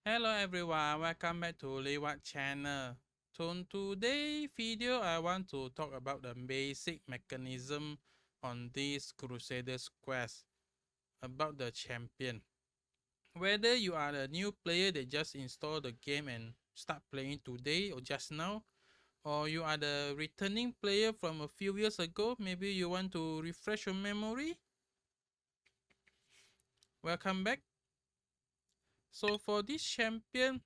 Hello everyone, welcome back to leewhat channel. So today's video I want to talk about the basic mechanism on this Crusaders Quest about the champion. Whether you are a new player that just installed the game and start playing today or just now, or you are the returning player from a few years ago, maybe you want to refresh your memory. Welcome back. So for this champion,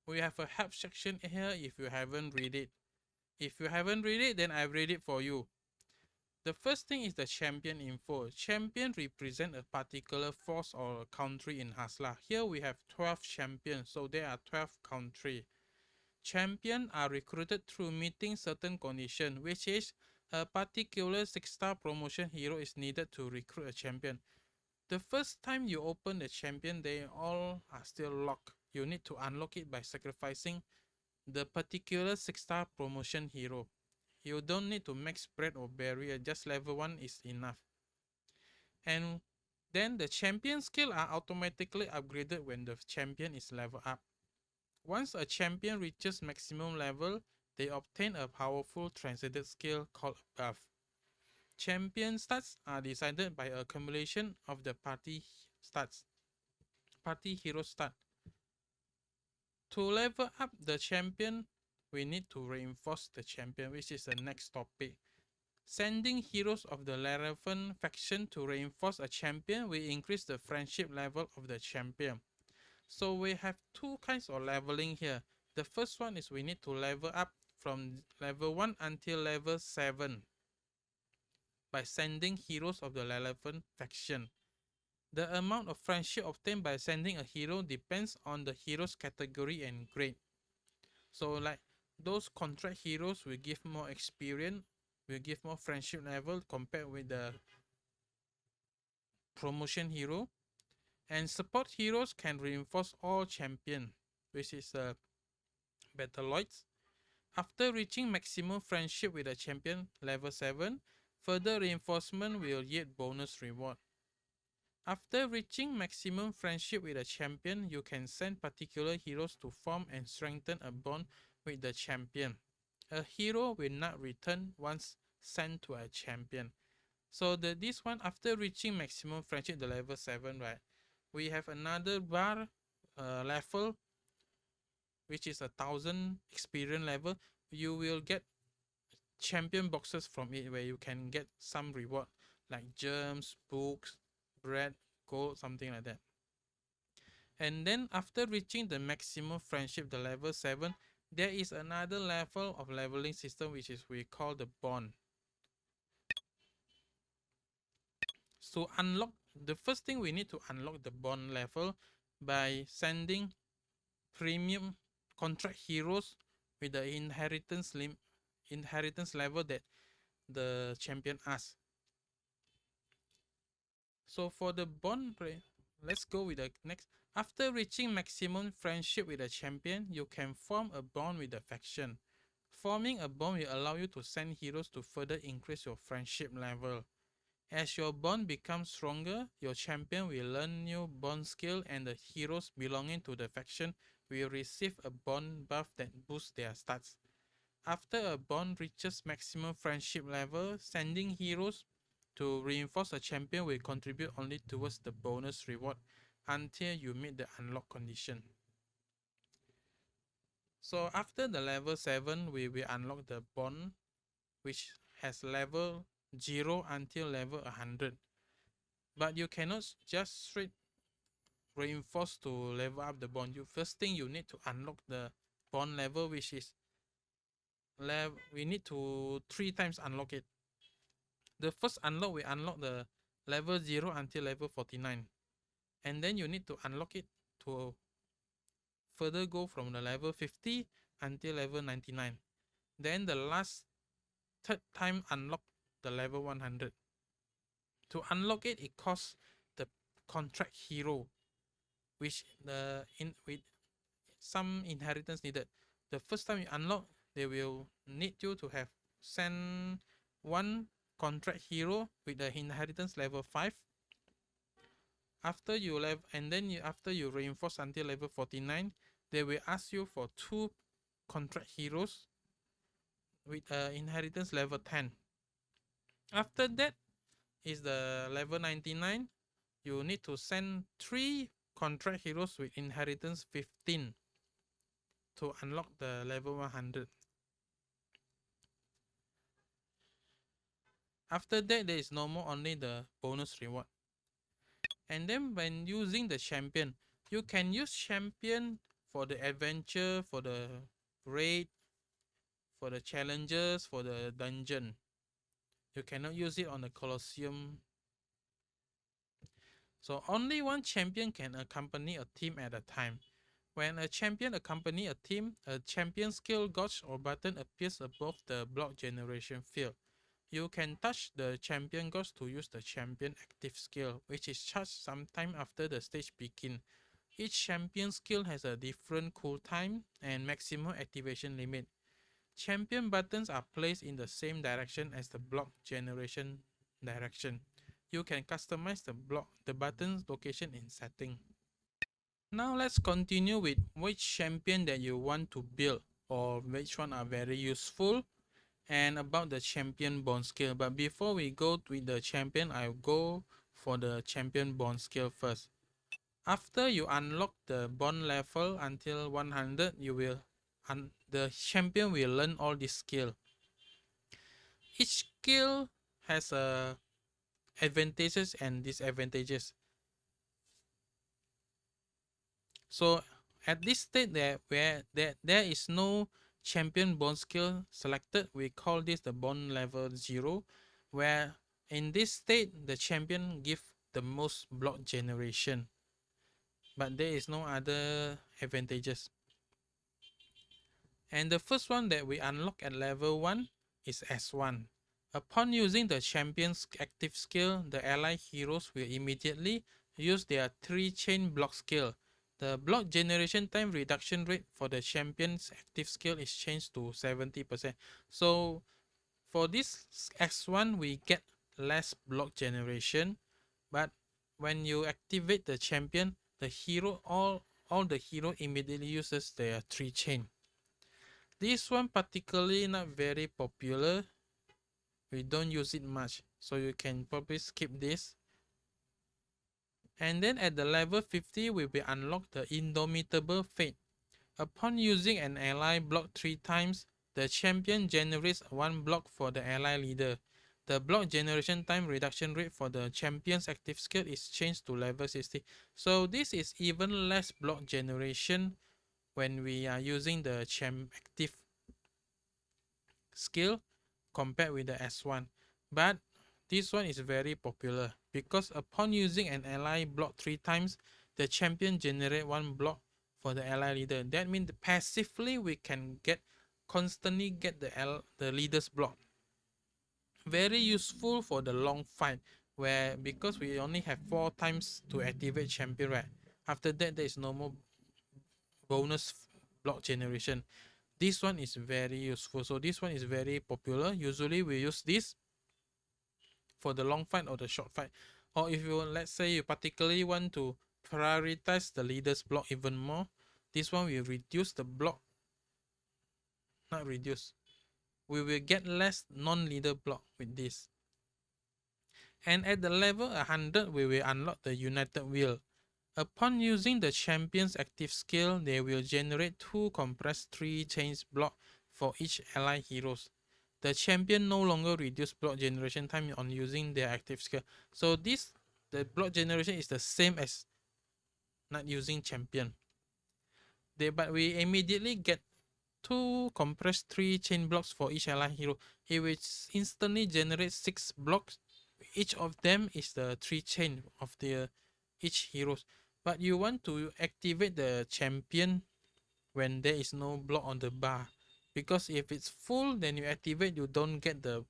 we have a help section here if you haven't read it. If you haven't read it, then I've read it for you. The first thing is the champion info. Champion represent a particular force or a country in Hasla. Here we have 12 champions, so there are 12 countries. Champions are recruited through meeting certain conditions, which is a particular 6-star promotion hero is needed to recruit a champion. The first time you open the champion, they all are still locked. You need to unlock it by sacrificing the particular 6-star promotion hero. You don't need to max spread or barrier, just level 1 is enough. And then the champion skill are automatically upgraded when the champion is level up. Once a champion reaches maximum level, they obtain a powerful translated skill called buff. Champion stats are decided by accumulation of the party hero stat. To level up the champion, we need to reinforce the champion, which is the next topic. Sending heroes of the relevant faction to reinforce a champion will increase the friendship level of the champion. So we have two kinds of leveling here. The first one is we need to level up from level 1 until level 7 by sending heroes of the relevant faction. The amount of friendship obtained by sending a hero depends on the hero's category and grade. So like those contract heroes will give more experience, will give more friendship level compared with the promotion hero. And support heroes can reinforce all champion, which is the Battleoids. After reaching maximum friendship with a champion level 7, further reinforcement will yield bonus reward. After reaching maximum friendship with a champion, you can send particular heroes to form and strengthen a bond with the champion. A hero will not return once sent to a champion. So this one, after reaching maximum friendship, the level 7, right? We have another bar level, which is 1,000 experience level. You will get champion boxes from it where you can get some reward like gems, books, bread, gold, something like that. And then after reaching the maximum friendship, the level 7, there is another level of leveling system which is we call the bond. So unlock, the first thing we need to unlock the bond level by sending premium contract heroes with the inheritance level that the champion asks. So for the bond, let's go with the next. After reaching maximum friendship with a champion, you can form a bond with the faction. Forming a bond will allow you to send heroes to further increase your friendship level. As your bond becomes stronger, your champion will learn new bond skill and the heroes belonging to the faction will receive a bond buff that boosts their stats. After a bond reaches maximum friendship level, sending heroes to reinforce a champion will contribute only towards the bonus reward until you meet the unlock condition. So after the level 7, we will unlock the bond, which has level 0 until level 100. But you cannot just straight reinforce to level up the bond. First thing you need to unlock the bond level, which is we need to 3 times unlock it. The first unlock, we unlock the level 0 until level 49. And then you need to unlock it to further go from the level 50 until level 99. Then the last third time unlock the level 100. To unlock it, it costs the contract hero, which with some inheritance needed. The first time you unlock, they will need you to have send one contract hero with the inheritance level 5. After you after you reinforce until level 49, they will ask you for 2 contract heroes with inheritance level 10. After that is the level 99. You need to send 3 contract heroes with inheritance 15 to unlock the level 100. After that, there is no more, only the bonus reward. And then when using the champion, you can use champion for the adventure, for the raid, for the challenges, for the dungeon. You cannot use it on the Colosseum. So only one champion can accompany a team at a time. When a champion accompanies a team, a champion skill gauge or button appears above the block generation field. You can touch the champion gauge to use the champion active skill, which is charged sometime after the stage begins. Each champion skill has a different cooltime and maximum activation limit. Champion buttons are placed in the same direction as the block generation direction. You can customize the button's location in setting. Now let's continue with which champion that you want to build or which one are very useful, and about the champion bond skill. But before we go with the champion, I'll go for the champion bond skill first. After you unlock the bond level until 100, the champion will learn all this skill. Each skill has advantages and disadvantages. So at this state where there is no champion bond skill selected, we call this the bond level 0, where in this state the champion give the most block generation, but there is no other advantages. And the first one that we unlock at level 1 is S1. Upon using the champion's active skill, the ally heroes will immediately use their 3-chain block skill. The block generation time reduction rate for the champion's active skill is changed to 70%. So for this S1, we get less block generation, but when you activate the champion, the hero, all the hero immediately uses their 3-chain. This one particularly not very popular. We don't use it much, so you can probably skip this. And then at the level 50, we will unlock the Indomitable Fate. Upon using an ally block 3 times, the champion generates 1 block for the ally leader. The block generation time reduction rate for the champion's active skill is changed to level 60. So this is even less block generation when we are using the active skill compared with the S1. But this one is very popular because upon using an ally block 3 times, the champion generates 1 block for the ally leader. That means passively we can constantly get the leader's block. Very useful for the long fight, where because we only have 4 times to activate champion, right? After that, there is no more bonus block generation. This one is very useful. So this one is very popular. Usually we use this for the long fight or the short fight. Or if you, let's say you particularly want to prioritize the leader's block even more, this one will reduce the block. Not reduce. We will get less non-leader block with this. And at the level 100, we will unlock the United Will. Upon using the champion's active skill, they will generate 2 compressed 3-chains block for each ally heroes. The champion no longer reduce block generation time on using their active skill. So the block generation is the same as not using champion. But we immediately get 2 compressed 3-chain blocks for each ally hero. It will instantly generate 6 blocks. Each of them is the 3-chain of each heroes. But you want to activate the champion when there is no block on the bar, because if it's full, then you activate, you don't get the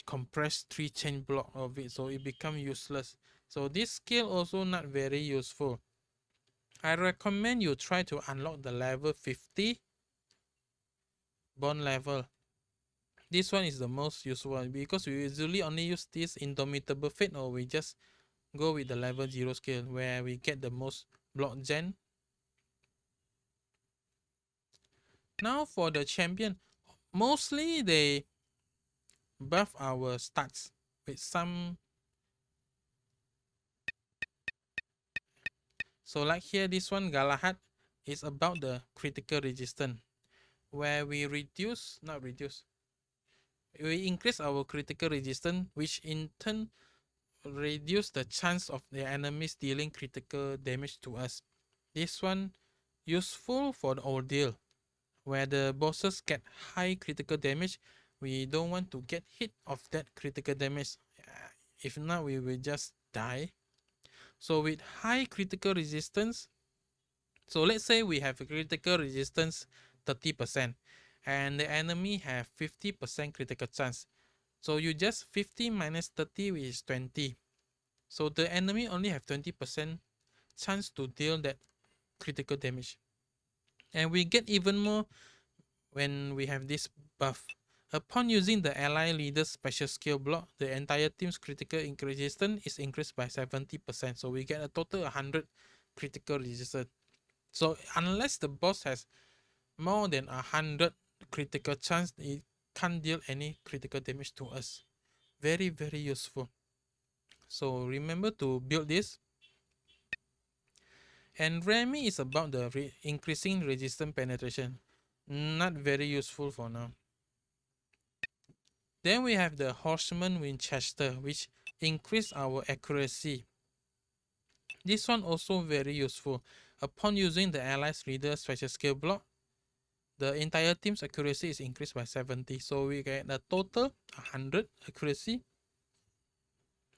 compressed 3-chain block of it, so it becomes useless. So this skill also not very useful. I recommend you try to unlock the level 50 bond level. This one is the most useful one because we usually only use this Indomitable Fate, or we just go with the level 0 skill where we get the most block gen. Now for the champion, mostly they buff our stats with some. So like here, this one Galahad is about the critical resistance, where we we increase our critical resistance, which in turn reduce the chance of the enemies dealing critical damage to us. This one useful for the ordeal, where the bosses get high critical damage. We don't want to get hit of that critical damage. If not, we will just die. So with high critical resistance, so let's say we have a critical resistance 30% and the enemy have 50% critical chance. So you just 50 minus 30, which is 20. So the enemy only have 20% chance to deal that critical damage. And we get even more when we have this buff. Upon using the ally leader's special skill block, the entire team's critical resistance is increased by 70%. So we get a total 100 critical resistance. So unless the boss has more than 100 critical chance, it can't deal any critical damage to us. Very, very useful. So remember to build this. And Remy is about the increasing resistance penetration. Not very useful for now. Then we have the Horseman Winchester, which increase our accuracy. This one also very useful. Upon using the allies leader special skill block, the entire team's accuracy is increased by 70. So we get a total 100 accuracy.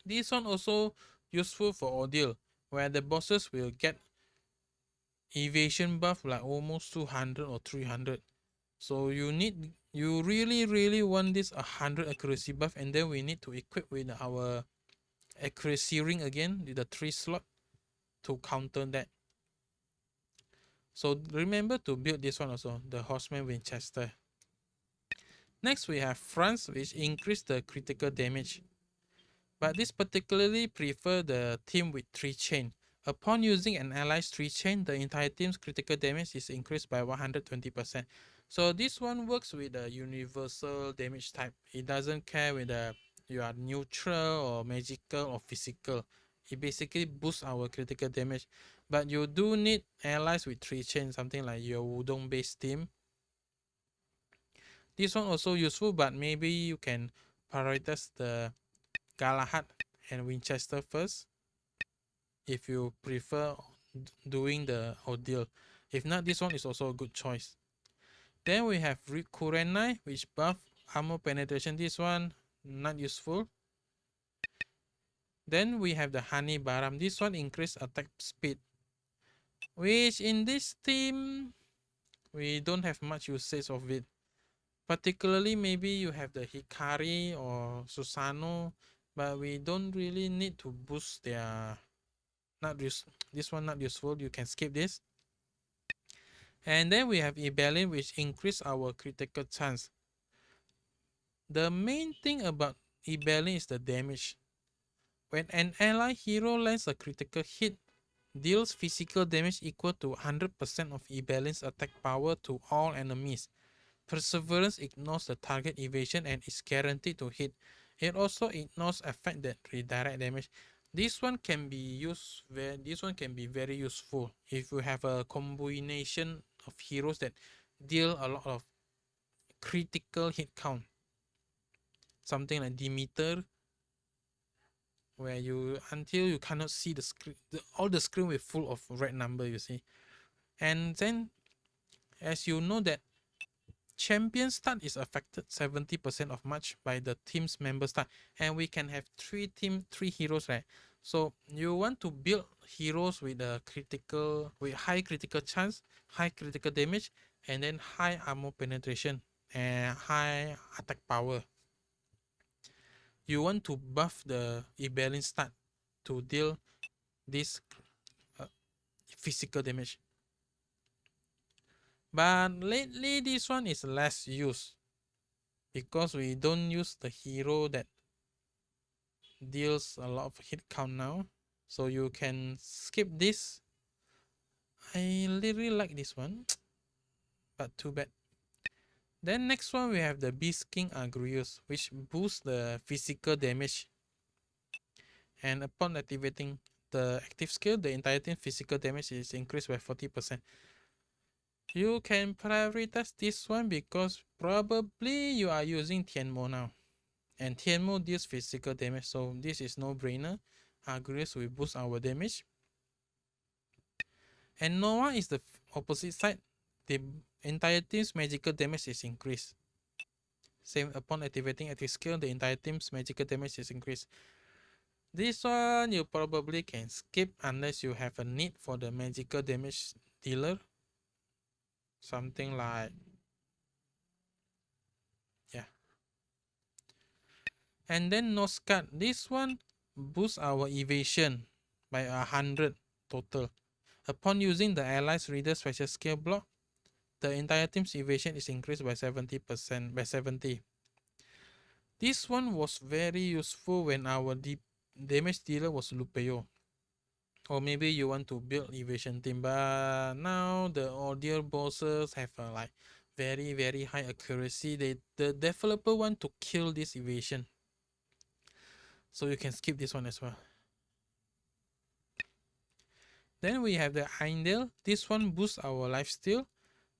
This one also useful for ordeal, where the bosses will get evasion buff like almost 200 or 300. So you really want this 100 accuracy buff, and then we need to equip with our accuracy ring again with the 3 slot to counter that. So remember to build this one also, the Horseman Winchester. Next we have France, which increase the critical damage. But this particularly prefer the team with 3 chain. Upon using an ally's 3 chain, the entire team's critical damage is increased by 120%. So this one works with a universal damage type. It doesn't care whether you are neutral or magical or physical. It basically boosts our critical damage. But you do need allies with 3 chain, something like your Wudong based team. This one also useful, but maybe you can prioritize the Galahad and Winchester first if you prefer doing the ordeal. If not, this one is also a good choice. Then we have Kurenai, which buff armor penetration. This one not useful. Then we have the Honey Baram. This one increase attack speed, which in this team we don't have much usage of it. Particularly maybe you have the Hikari or Susano, but we don't really need to boost their this one not useful. You can skip this. And then we have Ibelin, which increase our critical chance. The main thing about Ibelin is the damage. When an ally hero lands a critical hit, deals physical damage equal to 100% of Ibelin's attack power to all enemies. Perseverance ignores the target evasion and is guaranteed to hit. It also ignores effect that redirect damage. This one can be very useful if you have a combination of heroes that deal a lot of critical hit count. Something like Demeter, where until you cannot see the screen, all the screen will full of red number, you see. And then, as you know that champion stat is affected 70% of match by the team's member stat, and we can have 3 heroes, right? So you want to build heroes with high critical chance, high critical damage, and then high armor penetration and high attack power. You want to buff the Ibelin stat to deal this physical damage. But lately this one is less used because we don't use the hero that deals a lot of hit count now. So you can skip this. I really like this one, but too bad. Then next one we have the Beast King Agrius, which boosts the physical damage. And upon activating the active skill, the entire team physical damage is increased by 40%. You can prioritize this one because probably you are using Tianmo now. And Tianmo deals physical damage, so this is no brainer. Agrius will boost our damage. And Noah is the opposite side. The entire team's magical damage is increased. Same upon activating active skill, the entire team's magical damage is increased. This one you probably can skip unless you have a need for the magical damage dealer. Something like, yeah. And then Noscat. This one boosts our evasion by 100 total. Upon using the allies reader special skill block, the entire team's evasion is increased by 70%, by 70. This one was very useful when our damage dealer was Lupeo. Or maybe you want to build evasion team, but now the ordeal bosses have like very high accuracy. The developer want to kill this evasion, so you can skip this one as well. Then we have the Eindel. This one boosts our lifesteal.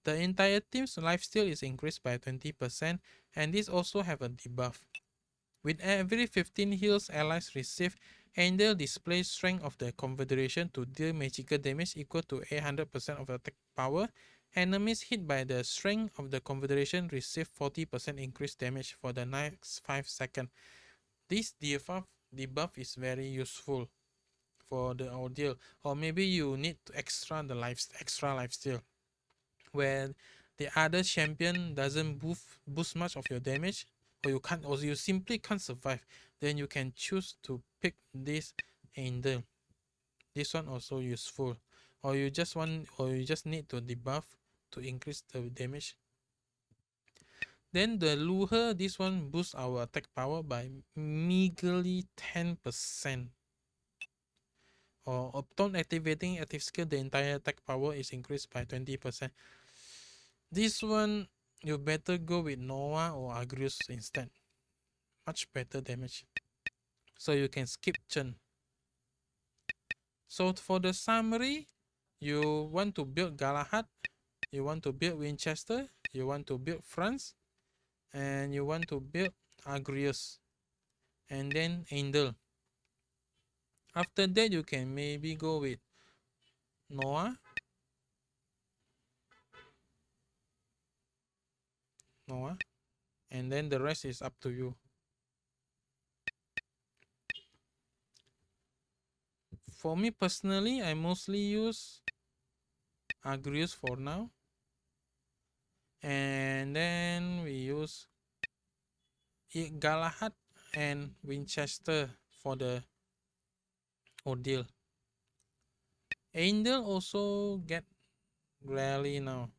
The entire team's lifesteal is increased by 20%, and this also have a debuff. With every 15 heals allies receive, Eindel displays strength of the Confederation to deal magical damage equal to 800% of attack power. Enemies hit by the strength of the Confederation receive 40% increased damage for the next 5 seconds. This debuff is very useful for the ordeal, or maybe you need to extra lifesteal, where the other champion doesn't boost much of your damage, or you simply can't survive. Then you can choose to pick this Eindel. This one also useful, or you just need to debuff to increase the damage. Then the Luher, this one boosts our attack power by meagerly 10%. Or upon activating active skill, the entire attack power is increased by 20%. This one you better go with Noah or Agrius instead. Much better damage. So you can skip Chen. So for the summary, you want to build Galahad, you want to build Winchester, you want to build France, and you want to build Agrius, and then Eindel. After that, you can maybe go with Noah, and then the rest is up to you. For me personally, I mostly use Agrius for now, and then we use Galahad and Winchester for the ordeal. Eindel also get rarely now,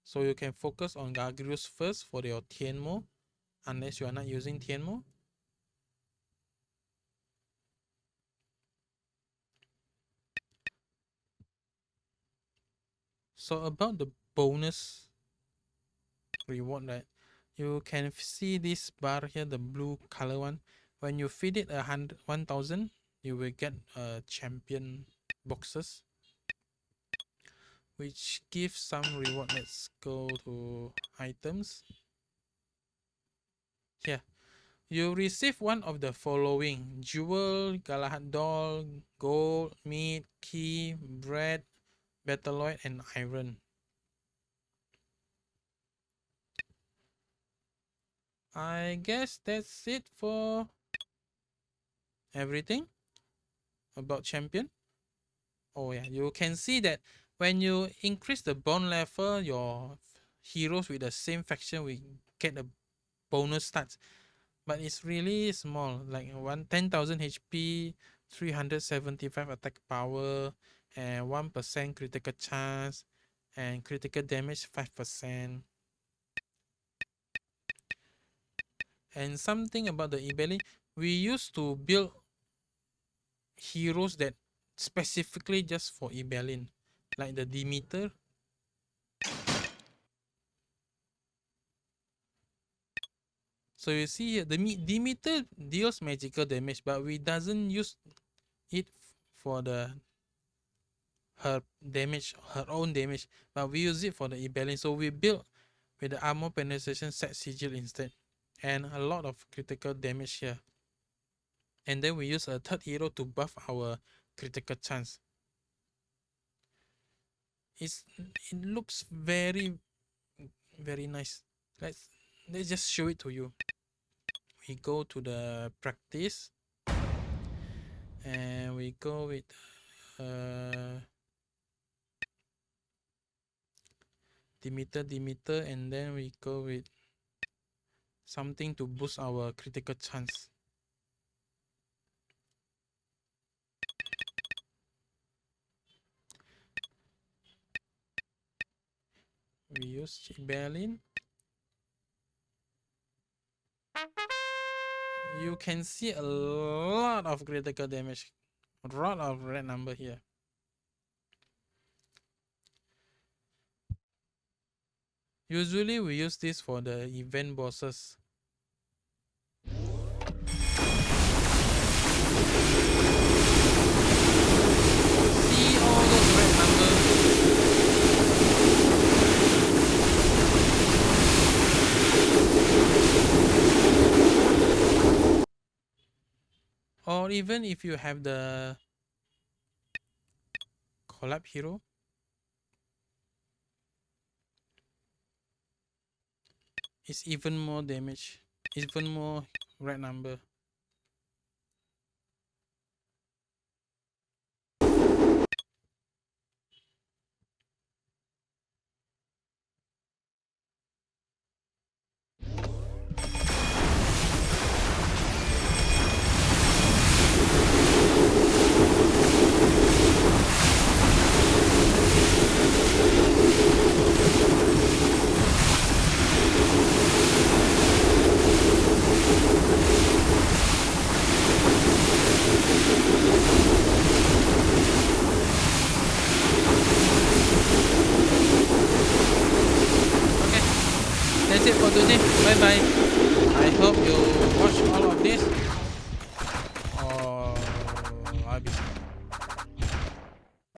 so you can focus on Agrius first for your Tianmo, unless you are not using Tianmo. So about the bonus reward, right? You can see this bar here, the blue color one. When you feed it 1,000, you will get champion boxes, which gives some reward. Let's go to items. Here, you receive one of the following: jewel, Galahad doll, gold, meat, key, bread, Battleoid, and iron. I guess that's it for everything about champion. Oh yeah, you can see that when you increase the bond level, your heroes with the same faction will get a bonus stats, but it's really small, like 10,000 HP, 375 attack power, and 1% critical chance, and critical damage 5%. And something about the Ibeli, we used to build heroes that specifically just for Ibelin, like the Demeter. So you see here, the Demeter deals magical damage, but we doesn't use it for the her own damage, but we use it for the Ibelin. So we build with the armor penetration set sigil instead, and a lot of critical damage here. And then we use a third hero to buff our critical chance. It looks very nice. Let's just show it to you. We go to the practice and we go with Demeter, and then we go with something to boost our critical chance. We use Berlin. You can see a lot of critical damage, a lot of red number here. Usually we use this for the event bosses. See all those red numbers. Or even if you have the collab hero, it's even more damage, even more red number. That's it for today. Bye bye. I hope you watch all of this.